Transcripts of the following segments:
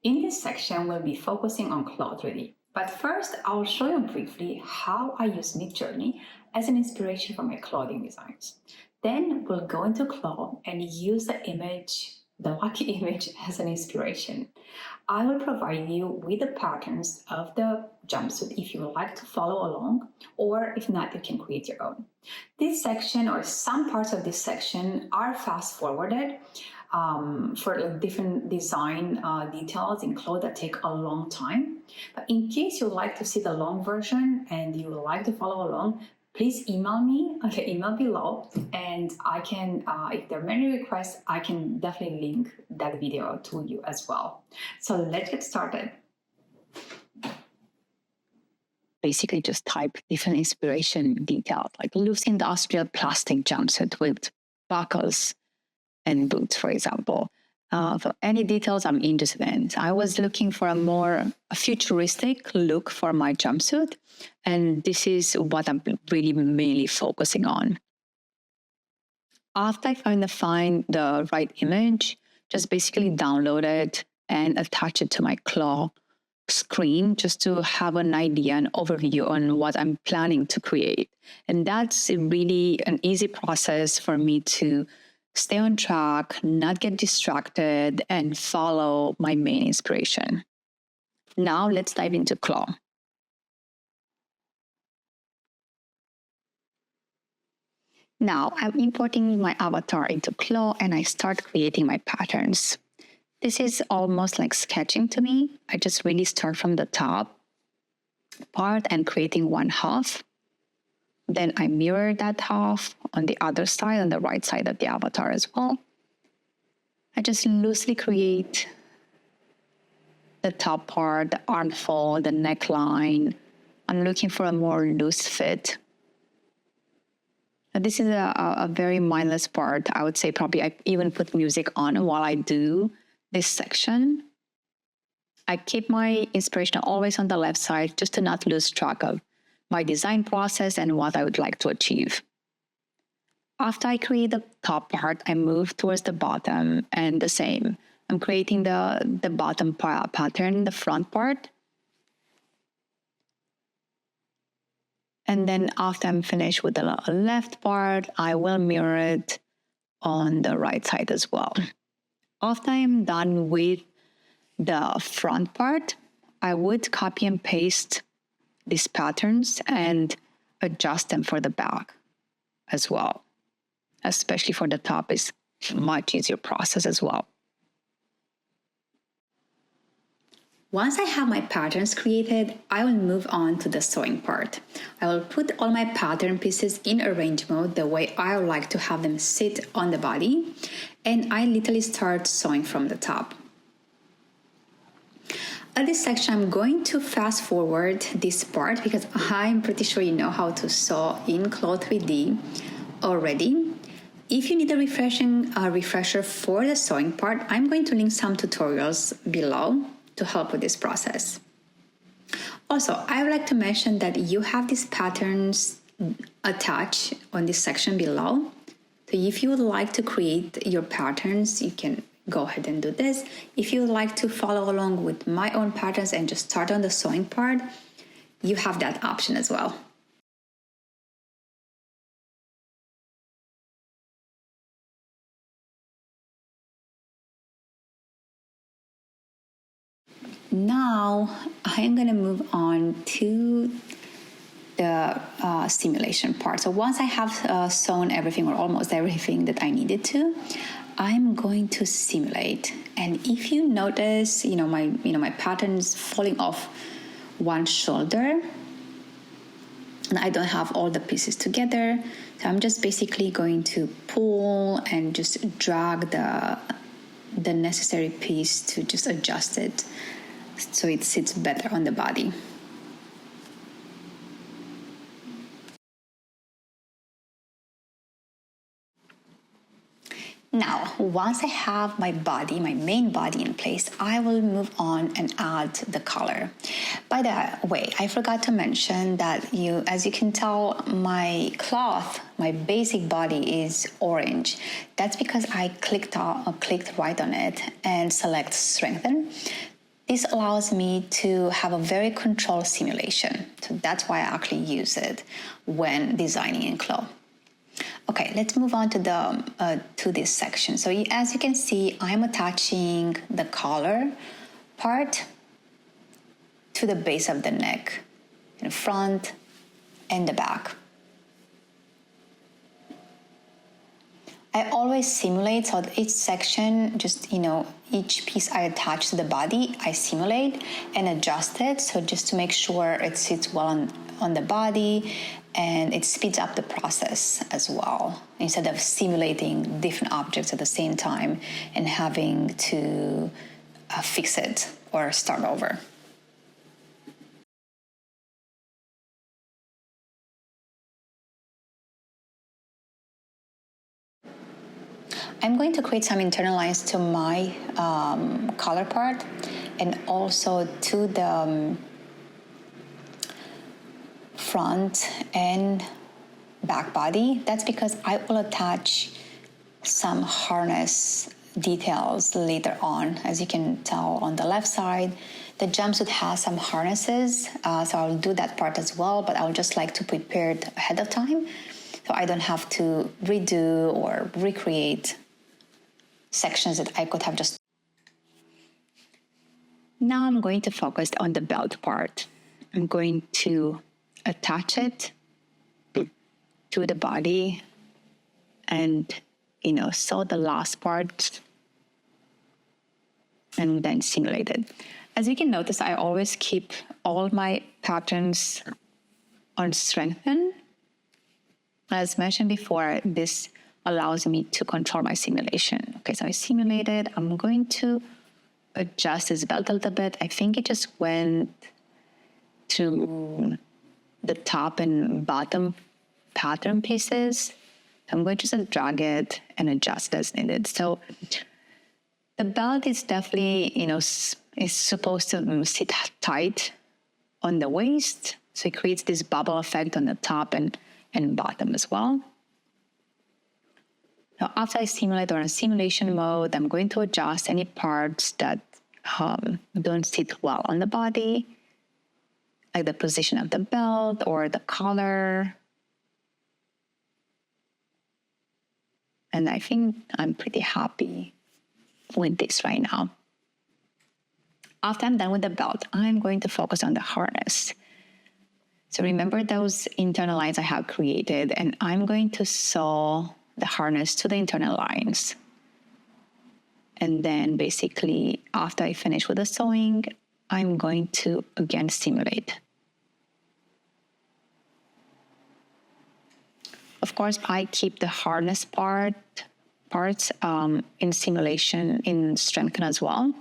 In this section, we'll be focusing on Claw 3D. But first, I'll show you briefly how I use Midjourney as an inspiration for my clothing designs. Then we'll go into Claw and use the lucky image as an inspiration. I will provide you with the patterns of the jumpsuit if you would like to follow along, or if not, you can create your own. This section, or some parts of this section, are fast forwarded for different design details in clothes that take a long time. But in case you'd like to see the long version and you would like to follow along, please email me on the email below, and I can, if there are many requests, I can definitely link that video to you as well. So let's get started. Basically just type different inspiration details, like loose industrial plastic jumpsuit with buckles and boots, for example. For any details I'm interested in. I was looking for a more futuristic look for my jumpsuit, and this is what I'm really mainly focusing on. After I find the right image, just basically download it and attach it to my Claw screen just to have an idea, an overview on what I'm planning to create. And that's really an easy process for me to stay on track, not get distracted, and follow my main inspiration. Now let's dive into Claw. Now I'm importing my avatar into Claw and I start creating my patterns. This is almost like sketching to me. I just really start from the top part and creating one half. Then I mirror that half on the other side, on the right side of the avatar as well. I just loosely create the top part, the armhole, the neckline. I'm looking for a more loose fit. Now, this is a very mindless part. I would say probably I even put music on while I do this section. I keep my inspiration always on the left side just to not lose track of my design process and what I would like to achieve. After I create the top part, I move towards the bottom, and the same. I'm creating the bottom pattern, the front part. And then after I'm finished with the left part, I will mirror it on the right side as well. After I'm done with the front part, I would copy and paste these patterns and adjust them for the back as well. Especially for the top, is much easier process as well. Once I have my patterns created, I will move on to the sewing part. I will put all my pattern pieces in arrange mode the way I would like to have them sit on the body, and I literally start sewing from the top. At this section, I'm going to fast forward this part because I'm pretty sure you know how to sew in Claw 3D already. If you need a refresher for the sewing part, I'm going to link some tutorials below to help with this process. Also, I would like to mention that you have these patterns attached on this section below. So if you would like to create your patterns, you can go ahead and do this. If you would like to follow along with my own patterns and just start on the sewing part, you have that option as well. Now I'm going to move on to the simulation part. So once I have sewn everything or almost everything that I needed to, I'm going to simulate. And if you notice, my pattern is falling off one shoulder, and I don't have all the pieces together. So I'm just basically going to pull and just drag the necessary piece to just adjust it so it sits better on the body. Now, once I have my body, my main body in place, I will move on and add the color. By the way, I forgot to mention that as you can tell, my cloth, my basic body is orange. That's because I clicked right on it and select strengthen. This allows me to have a very controlled simulation. So that's why I actually use it when designing in Clo. Okay, let's move on to this section. So as you can see, I'm attaching the collar part to the base of the neck, in front and the back. I always simulate, so each section, each piece I attach to the body, I simulate and adjust it, so just to make sure it sits well on the body, and it speeds up the process as well, instead of simulating different objects at the same time and having to fix it or start over. I'm going to create some internal lines to my collar part and also to the front and back body. That's because I will attach some harness details later on. As you can tell on the left side, the jumpsuit has some harnesses, so I'll do that part as well, but I would just like to prepare it ahead of time so I don't have to redo or recreate sections that I could have just. Now I'm going to focus on the belt part. I'm going to attach it to the body and sew the last part and then simulate it. As you can notice, I always keep all my patterns on strengthen. As mentioned before, this allows me to control my simulation. Okay, so I simulated. I'm going to adjust this belt a little bit. I think it just went to the top and bottom pattern pieces. I'm going to just drag it and adjust as needed. So the belt is definitely, is supposed to sit tight on the waist. So it creates this bubble effect on the top and bottom as well. Now, after I simulate or in simulation mode, I'm going to adjust any parts that don't sit well on the body, like the position of the belt or the collar. And I think I'm pretty happy with this right now. After I'm done with the belt, I'm going to focus on the harness. So remember those internal lines I have created, and I'm going to sew the harness to the internal lines. And then basically, after I finish with the sewing, I'm going to again simulate. Of course, I keep the harness parts in simulation in strengthen as well.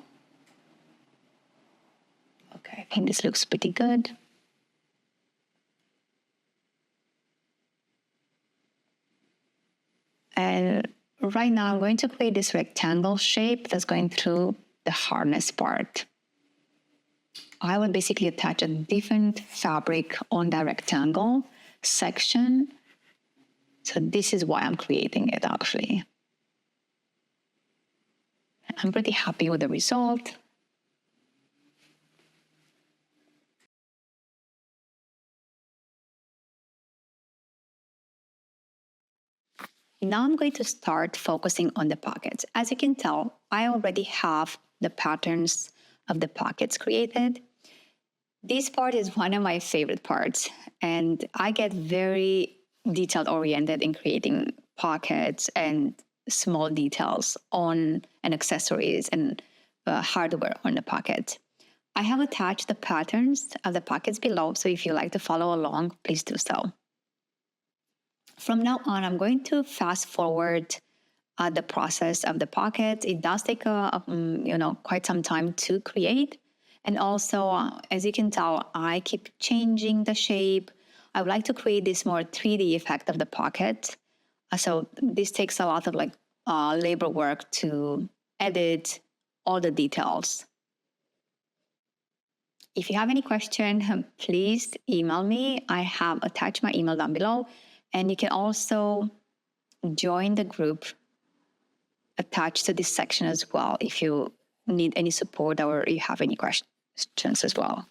Okay, I think this looks pretty good. And right now I'm going to create this rectangle shape that's going through the harness part. I will basically attach a different fabric on that rectangle section. So this is why I'm creating it actually. I'm pretty happy with the result. Now I'm going to start focusing on the pockets. As you can tell, I already have the patterns of the pockets created. This part is one of my favorite parts, and I get very detail oriented in creating pockets and small details on and accessories and hardware on the pocket. I have attached the patterns of the pockets below, so if you like to follow along, please do so. From now on, I'm going to fast forward the process of the pocket. It does take quite some time to create. And also, as you can tell, I keep changing the shape. I would like to create this more 3D effect of the pocket. So this takes a lot of labor work to edit all the details. If you have any question, please email me. I have attached my email down below, and you can also join the group attached to this section as well if you need any support or you have any questions as well.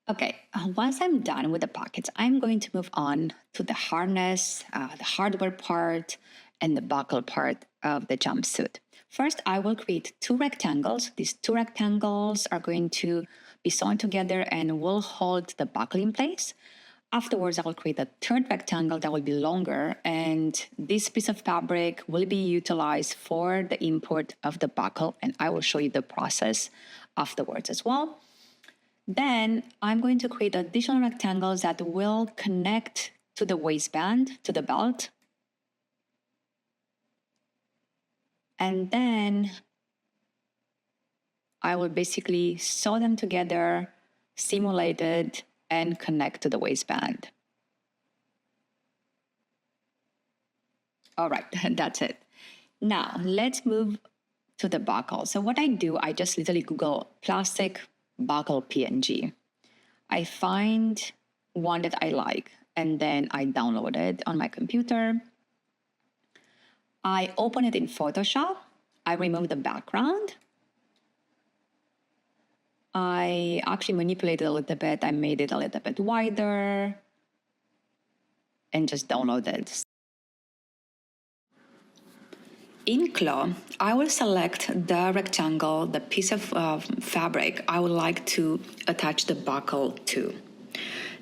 Okay, once I'm done with the pockets, I'm going to move on to the harness, the hardware part, and the buckle part of the jumpsuit. First, I will create two rectangles. These two rectangles are going to be sewn together and will hold the buckle in place. Afterwards, I will create a third rectangle that will be longer, and this piece of fabric will be utilized for the import of the buckle, and I will show you the process afterwards as well. Then I'm going to create additional rectangles that will connect to the waistband, to the belt. And then I will basically sew them together, simulate it, and connect to the waistband. All right, that's it. Now let's move to the buckle. So what I do, I just literally Google plastic buckle PNG. I find one that I like, and then I download it on my computer. I open it in Photoshop. I remove the background. I actually manipulated it a little bit. I made it a little bit wider and just download it. In Claw, I will select the rectangle, the piece of fabric I would like to attach the buckle to.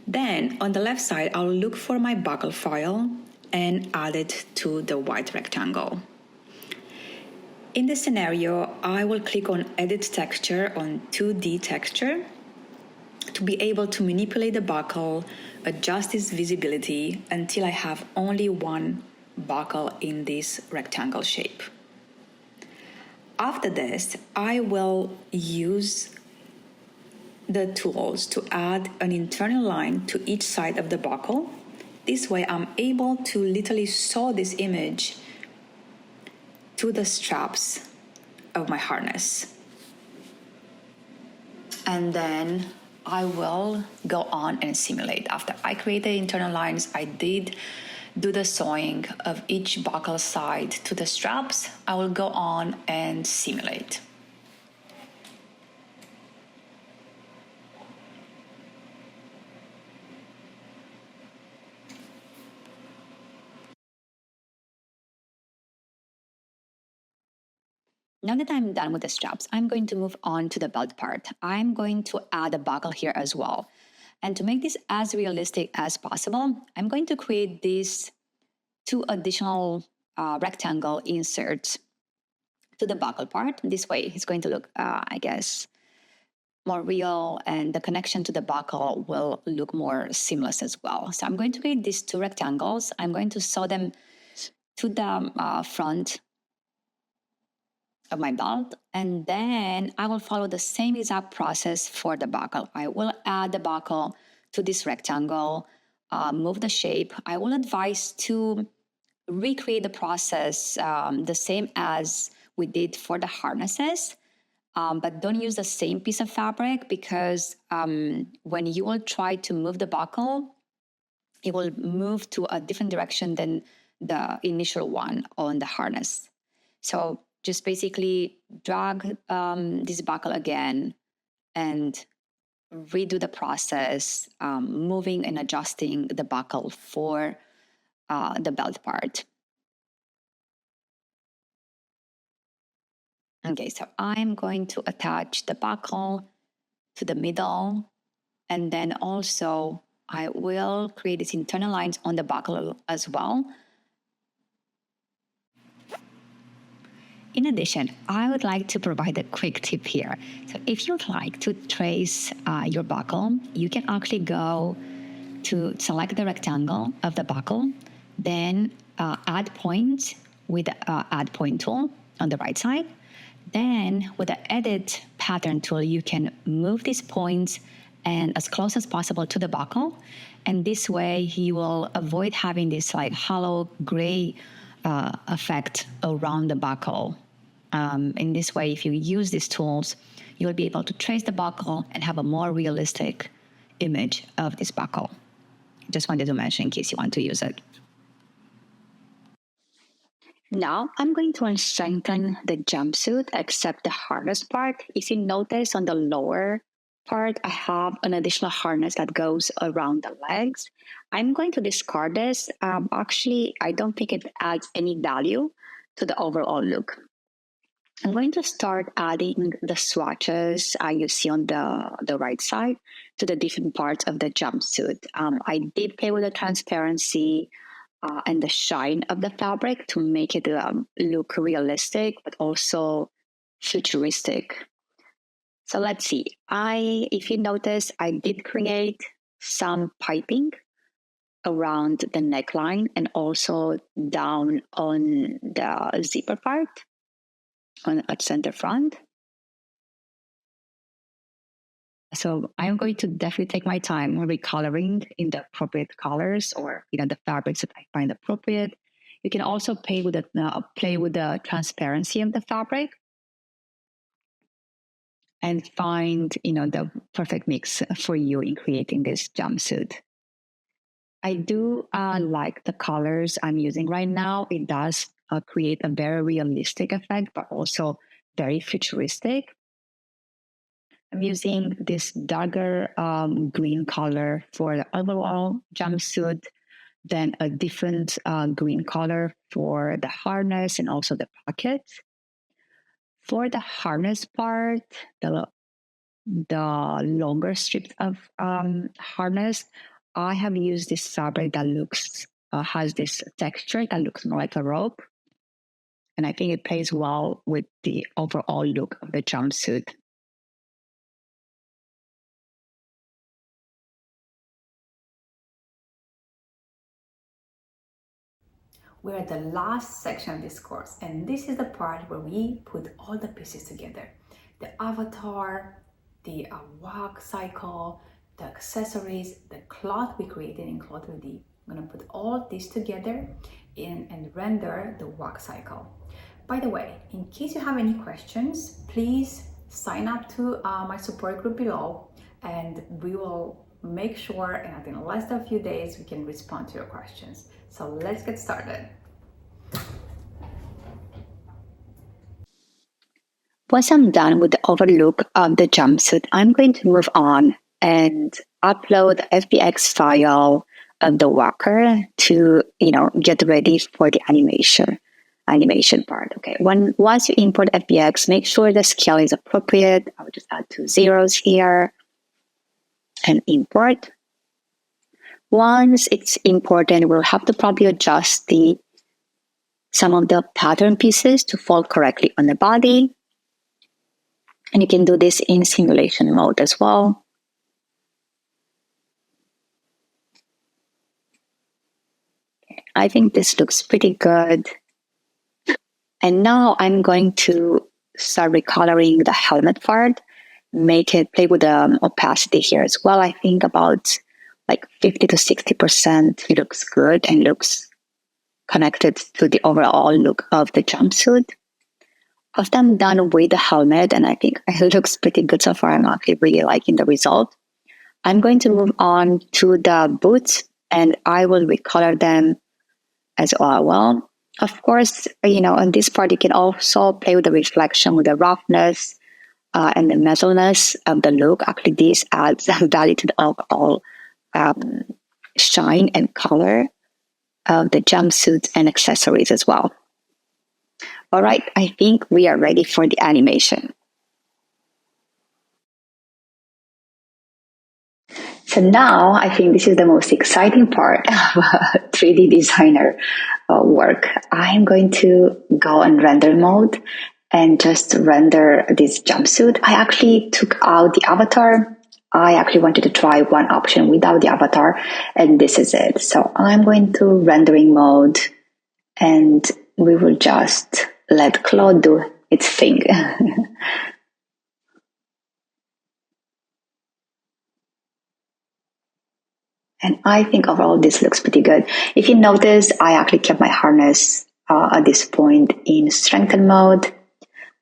Then on the left side, I'll look for my buckle file and add it to the white rectangle. In this scenario, I will click on Edit Texture on 2D Texture to be able to manipulate the buckle, adjust its visibility until I have only one buckle in this rectangle shape. After this, I will use the tools to add an internal line to each side of the buckle. This way I'm able to literally sew this image to the straps of my harness. And then I will go on and simulate. After I created internal lines, I did do the sewing of each buckle side to the straps. I will go on and simulate. Now that I'm done with the straps, I'm going to move on to the belt part. I'm going to add a buckle here as well. And to make this as realistic as possible, I'm going to create these two additional rectangle inserts to the buckle part. This way it's going to look, I guess, more real, and the connection to the buckle will look more seamless as well. So I'm going to create these two rectangles. I'm going to sew them to the front of my belt, and then I will follow the same exact process for the buckle. I will add the buckle to this rectangle, move the shape. I will advise to recreate the process the same as we did for the harnesses. but don't use the same piece of fabric because when you will try to move the buckle, it will move to a different direction than the initial one on the harness. So just basically drag this buckle again and redo the process, moving and adjusting the buckle for the belt part. Okay, so I'm going to attach the buckle to the middle, and then also I will create these internal lines on the buckle as well. In addition, I would like to provide a quick tip here. So if you'd like to trace your buckle, you can actually go to select the rectangle of the buckle, then add point with the add point tool on the right side. Then with the edit pattern tool, you can move these points and as close as possible to the buckle. And this way you will avoid having this like hollow gray effect around the buckle. In this way, if you use these tools, you will be able to trace the buckle and have a more realistic image of this buckle. Just wanted to mention in case you want to use it. Now I'm going to strengthen the jumpsuit except the harness part. If you notice on the lower part, I have an additional harness that goes around the legs. I'm going to discard this. Actually, I don't think it adds any value to the overall look. I'm going to start adding the swatches you see on the right side to the different parts of the jumpsuit. I did play with the transparency and the shine of the fabric to make it look realistic, but also futuristic. So let's see. If you notice, I did create some piping around the neckline and also down on the zipper part at center front. So I'm going to definitely take my time recoloring in the appropriate colors or the fabrics that I find appropriate. You can also play with the transparency of the fabric and find the perfect mix for you in creating this jumpsuit. I do like the colors I'm using right now. It does create a very realistic effect, but also very futuristic. I'm using this darker green color for the overall jumpsuit, then a different green color for the harness and also the pockets. For the harness part, the longer strips of harness, I have used this fabric that has this texture that looks more like a rope. And I think it plays well with the overall look of the jumpsuit. We're at the last section of this course, and this is the part where we put all the pieces together. The avatar, the walk cycle, the accessories, the cloth we created in Cloth 3D. I'm gonna put all this together and render the walk cycle. By the way, in case you have any questions, please sign up to my support group below, and we will make sure, and in less than a few days, we can respond to your questions. So let's get started. Once I'm done with the overlook of the jumpsuit, I'm going to move on and upload the FBX file of the walker to, get ready for the animation part. Okay. Once you import FBX, make sure the scale is appropriate. I will just add 2 zeros here and import. Once it's imported, we'll have to probably adjust some of the pattern pieces to fall correctly on the body. And you can do this in simulation mode as well. I think this looks pretty good. And now I'm going to start recoloring the helmet part, play with the opacity here as well. I think about like 50 to 60%. It looks good and looks connected to the overall look of the jumpsuit. After I'm done with the helmet, and I think it looks pretty good so far, I'm actually really liking the result. I'm going to move on to the boots, and I will recolor them as well. Of course, on this part, you can also play with the reflection, with the roughness, and the metalness of the look. Actually, this adds value to the overall shine and color of the jumpsuits and accessories as well. All right, I think we are ready for the animation. So now I think this is the most exciting part of 3D designer work. I'm going to go on render mode and just render this jumpsuit. I actually took out the avatar. I actually wanted to try one option without the avatar, and this is it. So I'm going to rendering mode, and we will just let Claude do its thing. And I think overall this looks pretty good. If you notice, I actually kept my harness at this point in strengthen mode.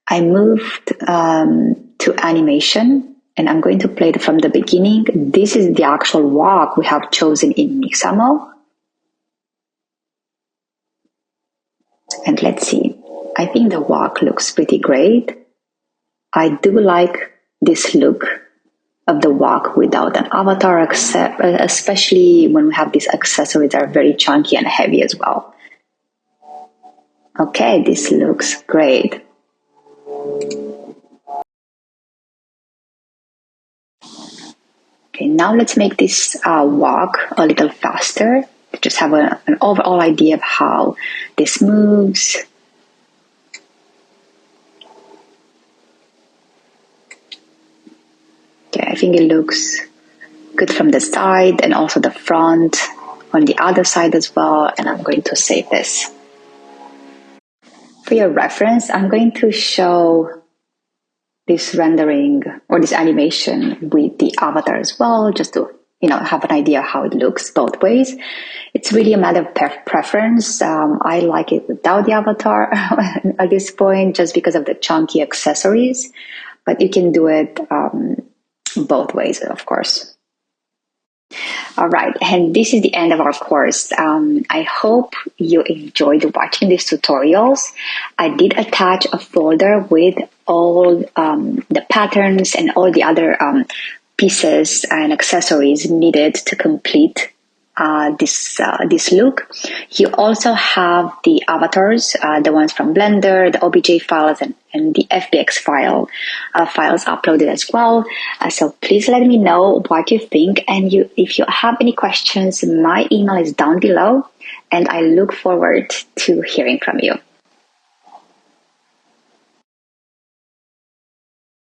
I moved to animation, and I'm going to play it from the beginning. This is the actual walk we have chosen in Mixamo. And let's see. I think the walk looks pretty great. I do like this look of the walk without an avatar, especially when we have these accessories that are very chunky and heavy as well. Okay, this looks great. Okay, now let's make this walk a little faster to just have an overall idea of how this moves. Okay, I think it looks good from the side and also the front on the other side as well, and I'm going to save this. For your reference, I'm going to show this rendering or this animation with the avatar as well, just to have an idea how it looks both ways. It's really a matter of preference. I like it without the avatar at this point, just because of the chunky accessories, but you can do it both ways, of course. All right, and this is the end of our course. I hope you enjoyed watching these tutorials. I did attach a folder with all the patterns and all the other pieces and accessories needed to complete this look. You also have the avatars, the ones from Blender, the OBJ files, and the FBX files uploaded as well. So please let me know what you think, and if you have any questions, my email is down below, and I look forward to hearing from you.